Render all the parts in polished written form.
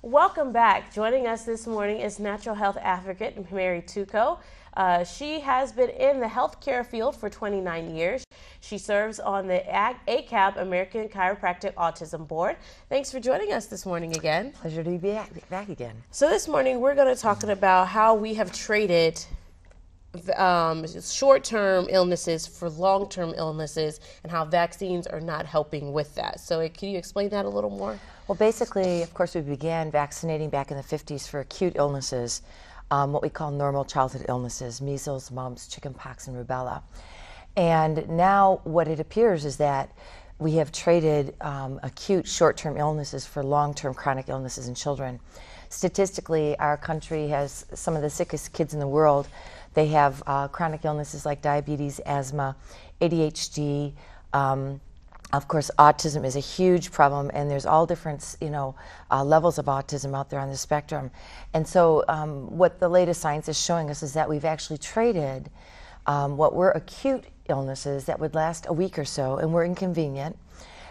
Welcome back. Joining us this morning is natural health advocate Mary Tocco. She has been in the healthcare field for 29 years. She serves on the ACAB, American Chiropractic Autism Board. Thanks for joining us this morning again. Pleasure to be back again. So this morning we're going to talk about how we have traded short-term illnesses for long-term illnesses and how vaccines are not helping with that. So can you explain that a little more? Well, basically, of course, we began vaccinating back in the 50s for acute illnesses, what we call normal childhood illnesses, measles, mumps, chickenpox, and rubella. And now what it appears is that we have traded acute short-term illnesses for long-term chronic illnesses in children. Statistically, our country has some of the sickest kids in the world. They have chronic illnesses like diabetes, asthma, ADHD. Of course, autism is a huge problem, and there's all different, levels of autism out there on the spectrum. And so what the latest science is showing us is that we've actually traded what were acute illnesses that would last a week or so and were inconvenient,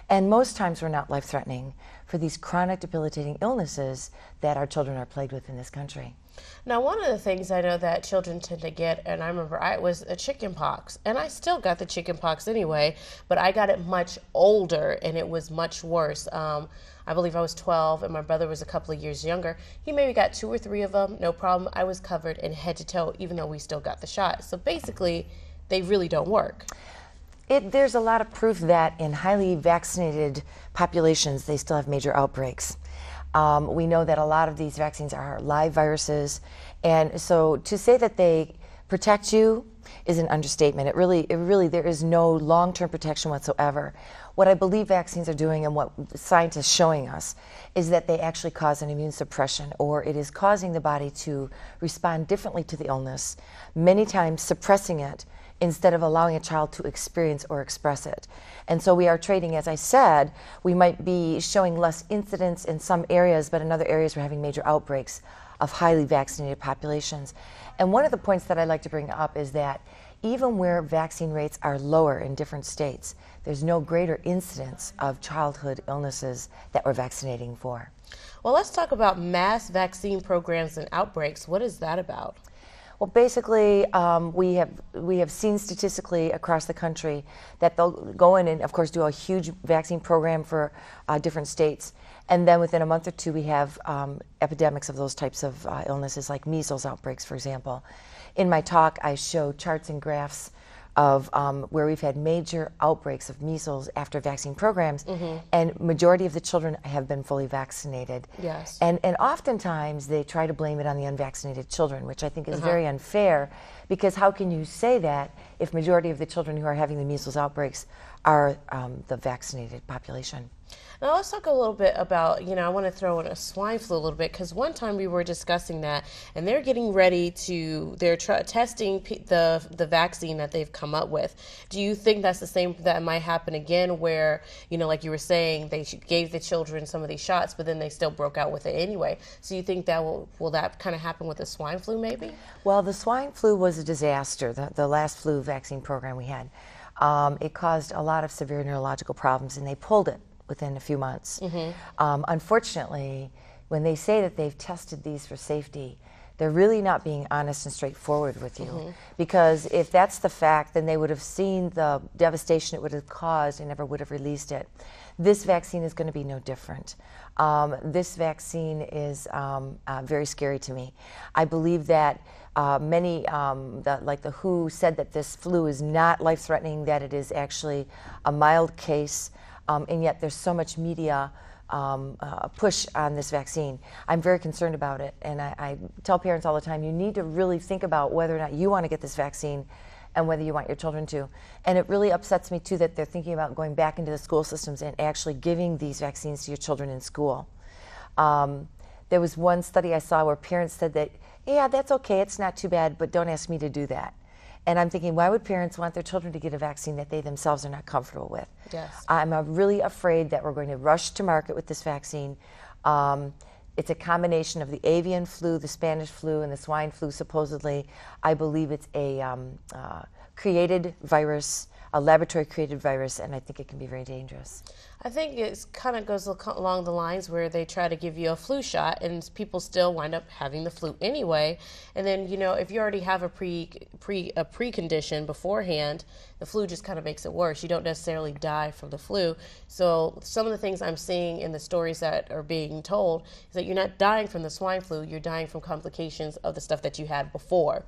and most times were not life-threatening, for these chronic debilitating illnesses that our children are plagued with in this country. Now, one of the things I know that children tend to get, and I remember I was a chicken pox, and I still got the chicken pox anyway, but I got it much older and it was much worse. I believe I was 12 and my brother was a couple of years younger. He maybe got 2 or 3 of them, no problem. I was covered in head to toe, even though we still got the shot. So basically, they really don't work. There's a lot of proof that in highly vaccinated populations, they still have major outbreaks. We know that a lot of these vaccines are live viruses, and so to say that they protect you is an understatement. It really, there is no long-term protection whatsoever. What I believe vaccines are doing, and what scientists are showing us, is that they actually cause an immune suppression, or it is causing the body to respond differently to the illness, many times suppressing it instead of allowing a child to experience or express it. And so we are trading, as I said, we might be showing less incidence in some areas, but in other areas we're having major outbreaks of highly vaccinated populations. And one of the points that I like to bring up is that even where vaccine rates are lower in different states, there's no greater incidence of childhood illnesses that we're vaccinating for. Well, let's talk about mass vaccine programs and outbreaks. What is that about? Well, basically, we have seen statistically across the country that they'll go in and, of course, do a huge vaccine program for different states. And then within a month or two, we have epidemics of those types of illnesses, like measles outbreaks, for example. In my talk, I show charts and graphs of where we've had major outbreaks of measles after vaccine programs, and majority of the children have been fully vaccinated. Yes. And oftentimes they try to blame it on the unvaccinated children, which I think is very unfair, because how can you say that if majority of the children who are having the measles outbreaks are the vaccinated population? Now let's talk a little bit about, I want to throw in a swine flu a little bit, because one time we were discussing that, and they're getting ready to, they're testing the vaccine that they've come up with. Do you think that's the same, that might happen again, where, like you were saying, they gave the children some of these shots, but then they still broke out with it anyway? So you think that will that kind of happen with the swine flu maybe? Well, the swine flu was a disaster, the last flu vaccine program we had. It caused a lot of severe neurological problems, and they pulled it within a few months. Unfortunately, when they say that they've tested these for safety, they're really not being honest and straightforward with you. Because if that's the fact, then they would have seen the devastation it would have caused and never would have released it. This vaccine is going to be no different. This vaccine is very scary to me. I believe that many, like the WHO, said that this flu is not life-threatening, that it is actually a mild case. And yet there's so much media push on this vaccine. I'm very concerned about it, and I tell parents all the time, you need to really think about whether or not you want to get this vaccine and whether you want your children to. And it really upsets me too that they're thinking about going back into the school systems and actually giving these vaccines to your children in school. There was one study I saw where parents said that, yeah, that's okay, it's not too bad, but don't ask me to do that. And I'm thinking, why would parents want their children to get a vaccine that they themselves are not comfortable with? Yes. I'm really afraid that we're going to rush to market with this vaccine. It's a combination of the avian flu, the Spanish flu, and the swine flu, supposedly. I believe it's a created virus a laboratory created virus, and I think it can be very dangerous. I think it kind of goes along the lines where they try to give you a flu shot and people still wind up having the flu anyway. And then, if you already have a precondition beforehand, the flu just kind of makes it worse. You don't necessarily die from the flu. So some of the things I'm seeing in the stories that are being told is that you're not dying from the swine flu, you're dying from complications of the stuff that you had before.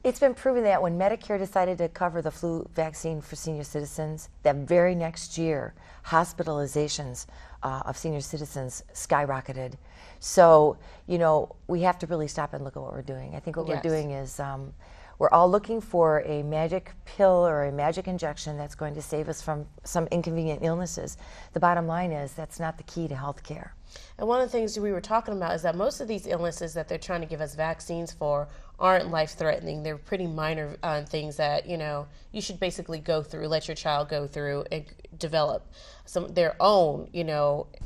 It's been proven that when Medicare decided to cover the flu vaccine for senior citizens, that very next year, hospitalizations of senior citizens skyrocketed. So, we have to really stop and look at what we're doing. I think what we're doing is we're all looking for a magic pill or a magic injection that's going to save us from some inconvenient illnesses. The bottom line is that's not the key to health care. And one of the things we were talking about is that most of these illnesses that they're trying to give us vaccines for aren't life-threatening. They're pretty minor things that, you should basically let your child go through and develop their own,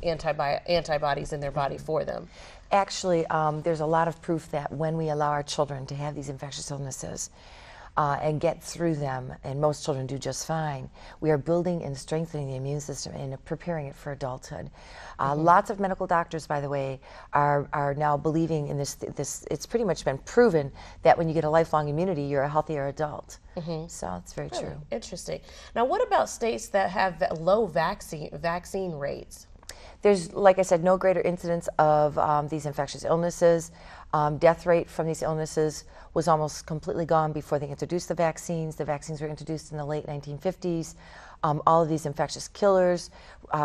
antibodies in their body for them. Actually, there's a lot of proof that when we allow our children to have these infectious illnesses and get through them, and most children do just fine, we are building and strengthening the immune system and preparing it for adulthood. Lots of medical doctors, by the way, are now believing in this. It's pretty much been proven that when you get a lifelong immunity, you're a healthier adult. So it's very true. Interesting. Now, what about states that have low vaccine rates? There's, like I said, no greater incidence of these infectious illnesses. Death rate from these illnesses was almost completely gone before they introduced the vaccines. The vaccines were introduced in the late 1950s. All of these infectious killers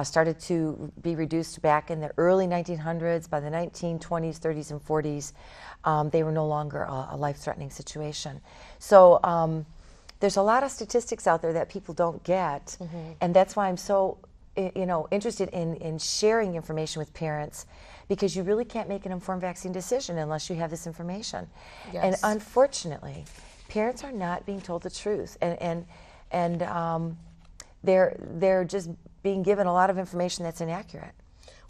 started to be reduced back in the early 1900s. By the 1920s, 30s, and 40s, they were no longer a life-threatening situation. So there's a lot of statistics out there that people don't get, and that's why I'm so interested in sharing information with parents, because you really can't make an informed vaccine decision unless you have this information. Yes. And unfortunately, parents are not being told the truth, and they're just being given a lot of information that's inaccurate.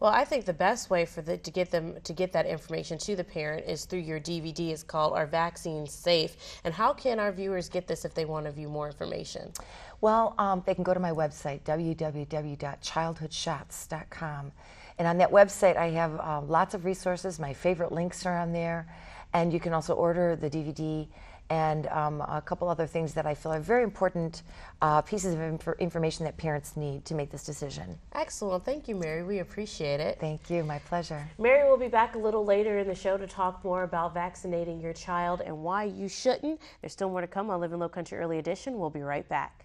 Well, I think the best way to get that information to the parent is through your DVD. It's called Are Vaccines Safe? And how can our viewers get this if they want to view more information? Well, they can go to my website, www.childhoodshots.com. And on that website, I have lots of resources. My favorite links are on there. And you can also order the DVD and a couple other things that I feel are very important pieces of information that parents need to make this decision. Excellent. Thank you, Mary. We appreciate it. Thank you. My pleasure. Mary will be back a little later in the show to talk more about vaccinating your child and why you shouldn't. There's still more to come on Living Low Country Early Edition. We'll be right back.